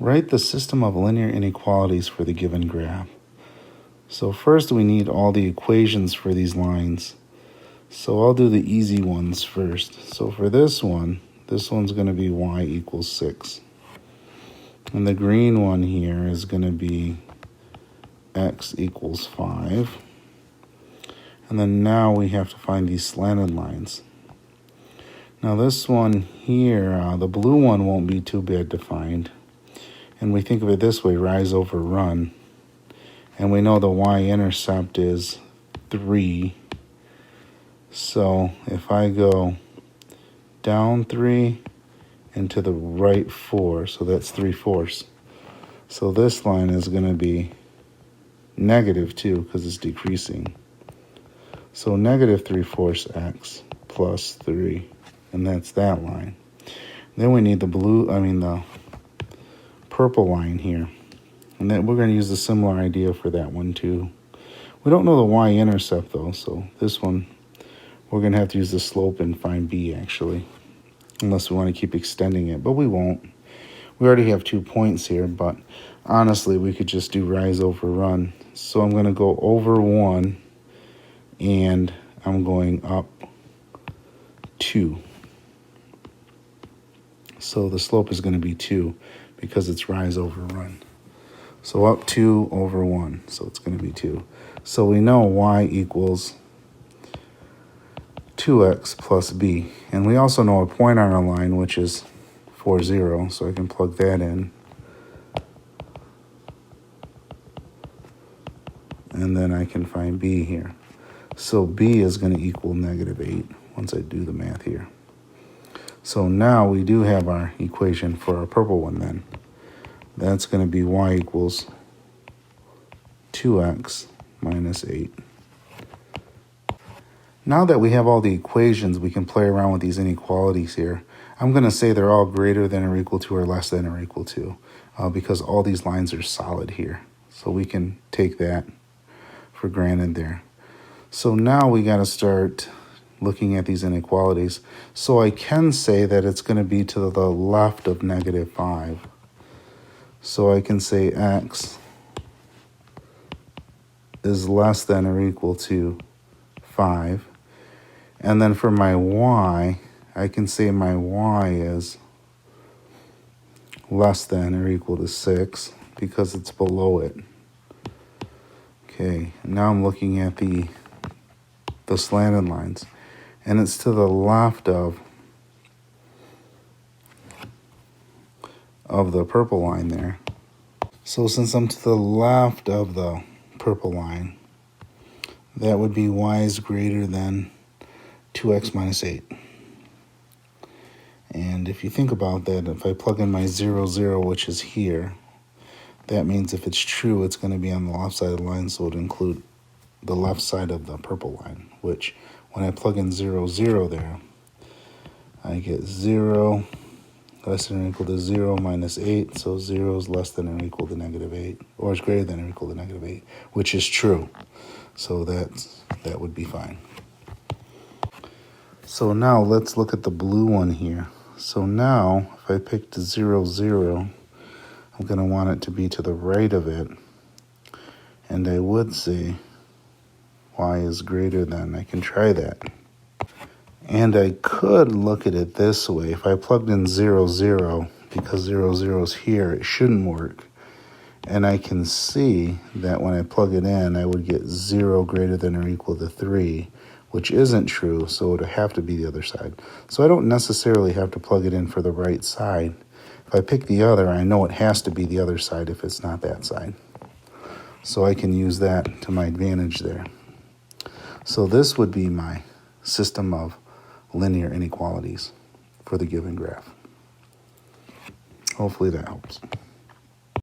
Write the system of linear inequalities for the given graph. So first we need all the equations for these lines. So I'll do the easy ones first. So for this one's going to be y equals 6. And the green one here is going to be x equals 5. And then now we have to find these slanted lines. Now this one here, the blue one won't be too bad to find. And we think of it this way, rise over run. And we know the y-intercept is 3. So if I go down 3 and to the right 4, so that's 3/4. So this line is going to be negative 2 because it's decreasing. So negative 3/4 x plus 3, and that's that line. Then we need the purple line here. And then we're going to use a similar idea for that one too. We don't know the y-intercept though, so this one we're going to have to use the slope and find b actually. Unless we want to keep extending it, but we won't. We already have 2 points here, but honestly, we could just do rise over run. So I'm going to go over 1, and I'm going up 2. So the slope is going to be 2 because it's rise over run. So up 2 over 1, so it's going to be 2. So we know y equals 2x plus b. And we also know a point on our line, which is 4, 0, so I can plug that in. And then I can find b here. So b is going to equal negative 8 once I do the math here. So now we do have our equation for our purple one then. That's going to be y equals 2x minus 8. Now that we have all the equations, we can play around with these inequalities here. I'm going to say they're all greater than or equal to or less than or equal to because all these lines are solid here. So we can take that for granted there. So now we got to start looking at these inequalities. So I can say that it's going to be to the left of negative 5. So I can say x is less than or equal to 5. And then for my y, I can say my y is less than or equal to 6 because it's below it. Okay, now I'm looking at the slanted lines. And it's to the left of the purple line there. So since I'm to the left of the purple line, that would be y is greater than 2x minus 8. And if you think about that, if I plug in my 0, 0, which is here, that means if it's true, it's going to be on the left side of the line, so it would include the left side of the purple line, which when I plug in 0, 0 there, I get 0 less than or equal to 0 minus 8, so 0 is less than or equal to negative 8, or is greater than or equal to negative 8, which is true. So that would be fine. So now let's look at the blue one here. So now if I picked 0, 0, I'm going to want it to be to the right of it. And I would say y is greater than. I can try that. And I could look at it this way. If I plugged in 0, 0, because 0, 0 is here, it shouldn't work. And I can see that when I plug it in, I would get 0 greater than or equal to 3, which isn't true, so it would have to be the other side. So I don't necessarily have to plug it in for the right side. If I pick the other, I know it has to be the other side if it's not that side. So I can use that to my advantage there. So this would be my system of linear inequalities for the given graph. Hopefully that helps.